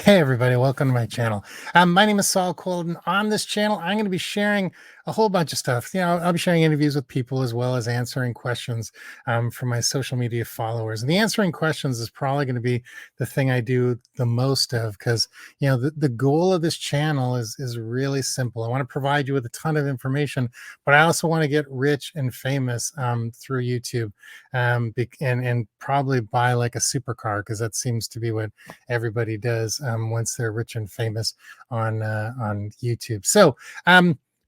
Hey everybody, welcome to my channel. My name is Saul Colden. On this channel, I'm going to be sharing a whole bunch of stuff. I'll be sharing interviews with people as well as answering questions from my social media followers. And the answering questions is probably going to be the thing I do the most of because, the goal of this channel is really simple. I want to provide you with a ton of information, but I also want to get rich and famous through YouTube and probably buy like a supercar because that seems to be what everybody does once they're rich and famous on YouTube. So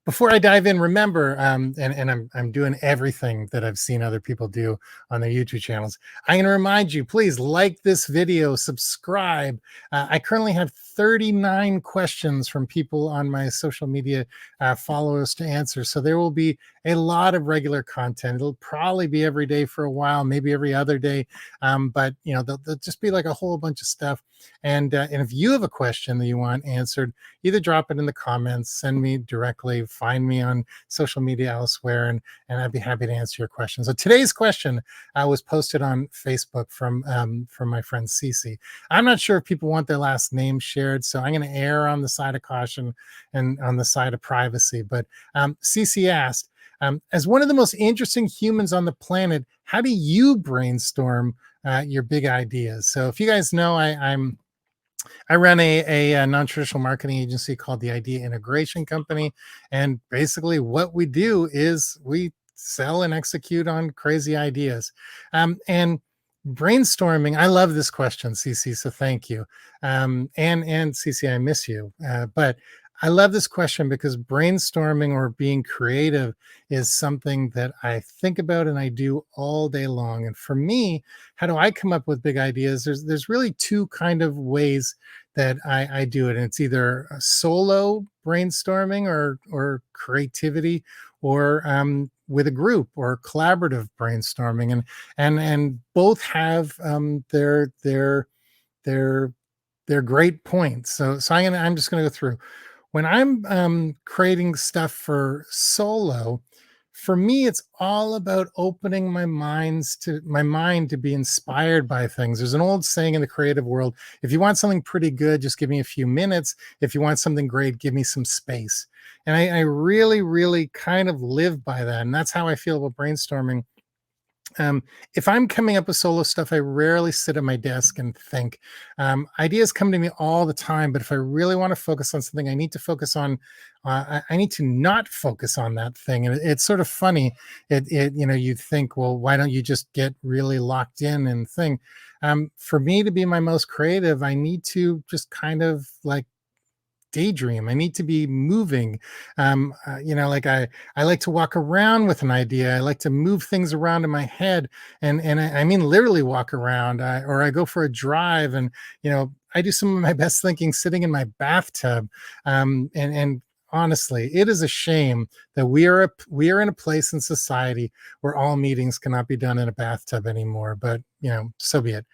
before I dive in, remember, and I'm doing everything that I've seen other people do on their YouTube channels. I'm going to remind you, please like this video, subscribe. I currently have 39 questions from people on my social media followers to answer. So there will be a lot of regular content. It'll probably be every day for a while, maybe every other day. But there'll just be like a whole bunch of stuff. And if you have a question that you want answered, either drop it in the comments, send me directly, find me on social media elsewhere, and I'd be happy to answer your questions. So today's question was posted on Facebook from my friend Cece. I'm not sure if people want their last name shared, so I'm going to err on the side of caution and on the side of privacy. But Cece asked, as one of the most interesting humans on the planet, how do you brainstorm your big ideas? So if you guys know, I run a non-traditional marketing agency called the Idea Integration Company. And basically what we do is we sell and execute on crazy ideas. And brainstorming, I love this question, Cece, so thank you. And Cece, I miss you. But I love this question because brainstorming or being creative is something that I think about and I do all day long. And for me, how do I come up with big ideas? There's really two kind of ways that I do it. And it's either a solo brainstorming or creativity, or with a group or collaborative brainstorming. And both have their great points. So I'm just gonna go through. When I'm creating stuff for solo, for me, it's all about opening my mind to be inspired by things. There's an old saying in the creative world: if you want something pretty good, just give me a few minutes. If you want something great, give me some space. And I really, really kind of live by that. And that's how I feel about brainstorming. If I'm coming up with solo stuff, I rarely sit at my desk and think. Ideas come to me all the time, but if I really want to focus on something, I need to focus on. I need to not focus on that thing, and it's sort of funny. You think, well, why don't you just get really locked in and think? For me to be my most creative, I need to just kind of like daydream. I need to be moving. Like I like to walk around with an idea. I like to move things around in my head, and I mean literally walk around. Or I go for a drive, and I do some of my best thinking sitting in my bathtub. And honestly, it is a shame that we are in a place in society where all meetings cannot be done in a bathtub anymore. But so be it.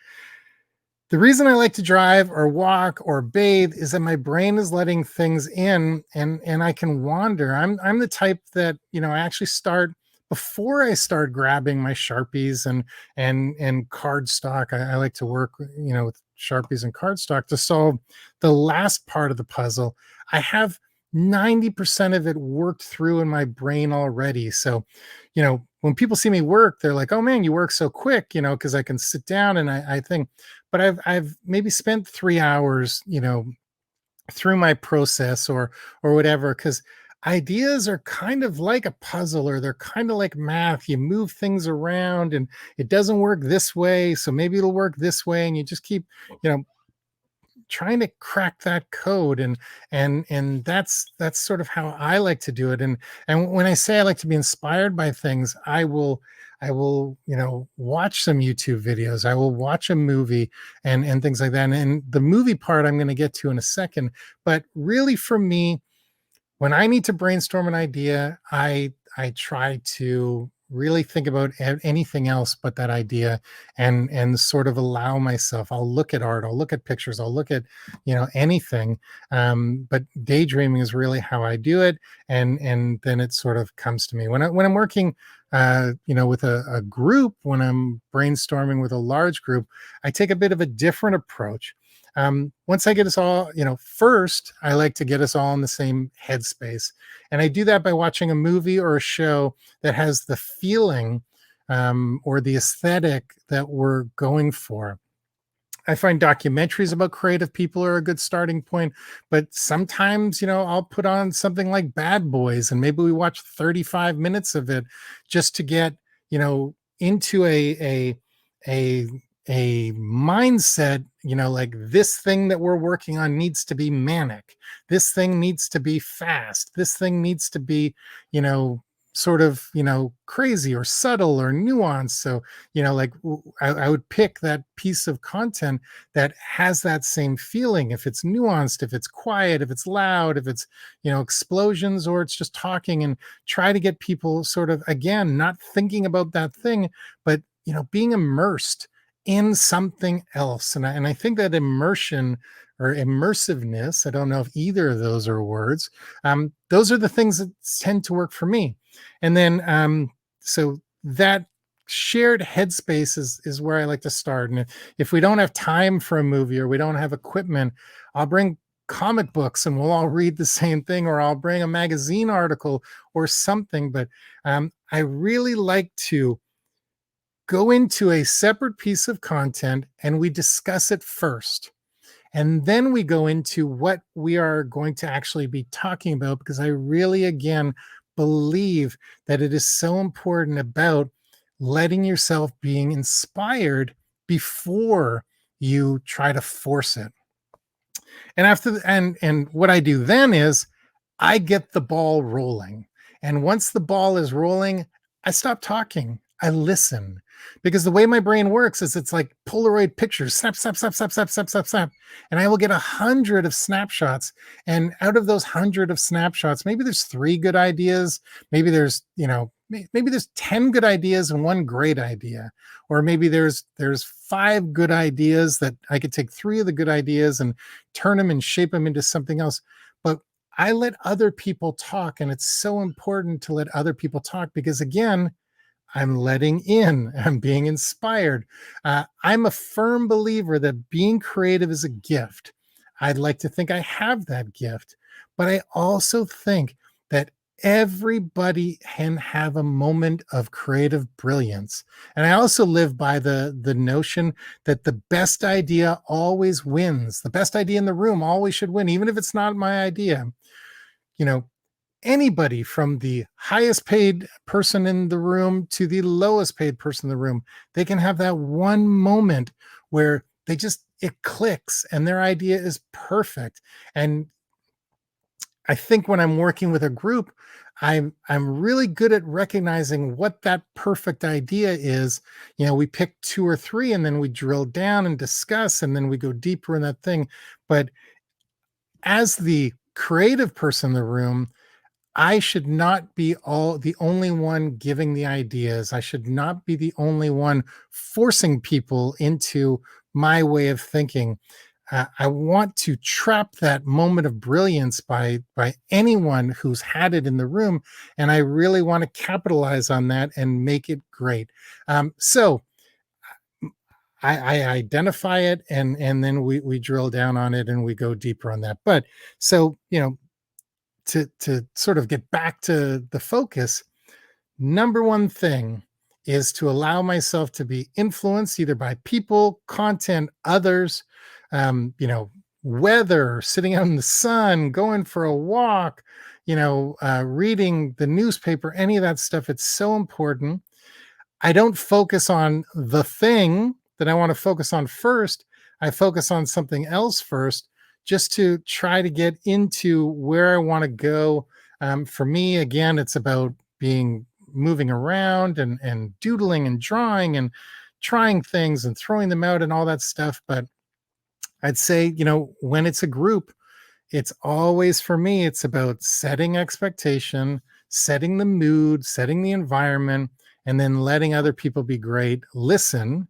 The reason I like to drive or walk or bathe is that my brain is letting things in, and I can wander. I'm the type that, I actually start before I start grabbing my Sharpies and cardstock. I like to work, with Sharpies and cardstock to solve the last part of the puzzle. I have 90% of it worked through in my brain already. So, when people see me work, they're like, "Oh man, you work so quick," because I can sit down and I think. But I've maybe spent 3 hours, through my process or whatever, because ideas are kind of like a puzzle, or they're kind of like math. You move things around and it doesn't work this way, so maybe it'll work this way, and you just keep, you know, trying to crack that code. And that's sort of how I like to do it. And when I say I like to be inspired by things, I will watch some YouTube videos. I will watch a movie and things like that. And the movie part I'm going to get to in a second. But really, for me, when I need to brainstorm an idea, I try to really think about anything else but that idea, and sort of allow myself. I'll look at art, I'll look at pictures, I'll look at anything. But daydreaming is really how I do it, and then it sort of comes to me when I'm working with a group. When I'm brainstorming with a large group, I take a bit of a different approach. Once I get us all, first, I like to get us all in the same headspace. And I do that by watching a movie or a show that has the feeling or the aesthetic that we're going for. I find documentaries about creative people are a good starting point, but sometimes, I'll put on something like Bad Boys and maybe we watch 35 minutes of it just to get, into a a mindset, like this thing that we're working on needs to be manic. This thing needs to be fast. This thing needs to be, you know, sort of, crazy or subtle or nuanced. So, like I would pick that piece of content that has that same feeling. If it's nuanced, if it's quiet, if it's loud, if it's, explosions, or it's just talking, and try to get people sort of, again, not thinking about that thing, but, being immersed in something else. And I think that immersion or immersiveness, I don't know if either of those are words, those are the things that tend to work for me. And then, so that shared headspace is where I like to start. And if we don't have time for a movie or we don't have equipment, I'll bring comic books and we'll all read the same thing, or I'll bring a magazine article or something. But I really like to go into a separate piece of content and we discuss it first. And then we go into what we are going to actually be talking about, because I really, again, believe that it is so important about letting yourself being inspired before you try to force it. And and what I do then is I get the ball rolling. And once the ball is rolling, I stop talking. I listen, because the way my brain works is it's like Polaroid pictures, snap, snap, snap, snap, snap, snap, snap, snap. And I will get 100 of snapshots. And out of those 100 of snapshots, maybe there's 3 good ideas. Maybe there's, maybe there's 10 good ideas and 1 great idea. Or maybe there's 5 good ideas that I could take 3 of the good ideas and turn them and shape them into something else. But I let other people talk. And it's so important to let other people talk, because again, I'm letting in, I'm being inspired. I'm a firm believer that being creative is a gift. I'd like to think I have that gift, but I also think that everybody can have a moment of creative brilliance. And I also live by the notion that the best idea always wins. The best idea in the room always should win, even if it's not my idea. You know, Anybody from the highest paid person in the room to the lowest paid person in the room, they can have that one moment where it clicks and their idea is perfect. And I think when I'm working with a group, I'm really good at recognizing what that perfect idea is. We pick 2 or 3 and then we drill down and discuss, and then we go deeper in that thing. But as the creative person in the room, I should not be the only one giving the ideas. I should not be the only one forcing people into my way of thinking. I want to trap that moment of brilliance by anyone who's had it in the room, and I really want to capitalize on that and make it great. So I identify it, and then we drill down on it and we go deeper on that. But so to sort of get back to the focus, number one thing is to allow myself to be influenced either by people, content, others, weather, sitting out in the sun, going for a walk, reading the newspaper, any of that stuff. It's so important. I don't focus on the thing that I want to focus on first. I focus on something else first, just to try to get into where I want to go. For me, again, it's about moving around and doodling and drawing and trying things and throwing them out and all that stuff. But I'd say, when it's a group, it's always, for me, it's about setting expectation, setting the mood, setting the environment, and then letting other people be great. Listen.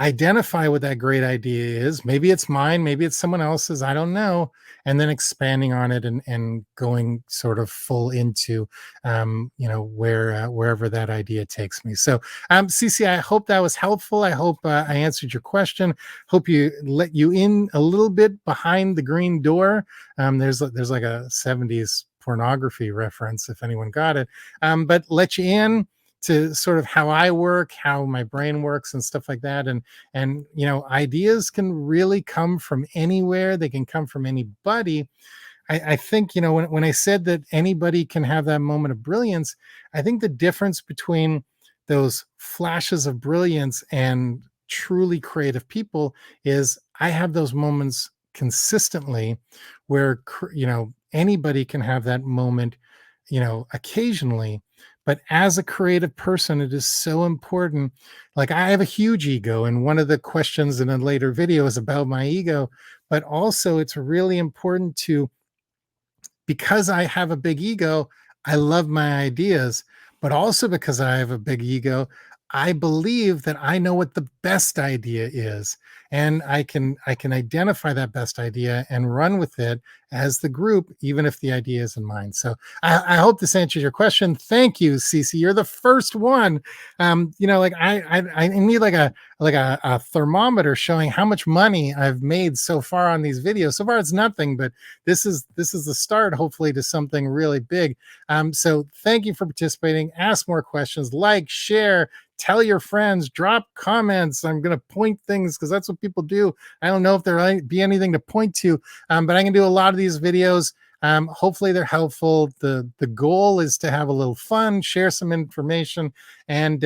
identify what that great idea is. Maybe it's mine, maybe it's someone else's, I don't know. And then expanding on it and going sort of full into, wherever that idea takes me. So, Cece, I hope that was helpful. I hope I answered your question. Hope you let you in a little bit behind the green door. There's like a 70s pornography reference, if anyone got it, but let you in to sort of how I work, how my brain works and stuff like that. And ideas can really come from anywhere. They can come from anybody. I think, when I said that anybody can have that moment of brilliance, I think the difference between those flashes of brilliance and truly creative people is I have those moments consistently where, anybody can have that moment, occasionally. But as a creative person, it is so important. Like, I have a huge ego, and one of the questions in a later video is about my ego, but also it's really important to, because I have a big ego, I love my ideas, but also because I have a big ego, I believe that I know what the best idea is, and I can identify that best idea and run with it as the group, even if the idea isn't mine. So I hope this answers your question. Thank you, Cece. You're the first one. Like I need like a thermometer showing how much money I've made so far on these videos. So far, it's nothing, but this is the start, hopefully, to something really big. So thank you for participating. Ask more questions, like, share, tell your friends, drop comments. I'm going to point things because that's what people do. I don't know if there might be anything to point to, but I can do a lot of these videos. Hopefully they're helpful. The goal is to have a little fun, share some information, and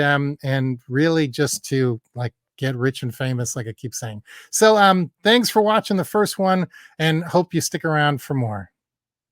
really just to like get rich and famous, like I keep saying. So thanks for watching the first one, and hope you stick around for more.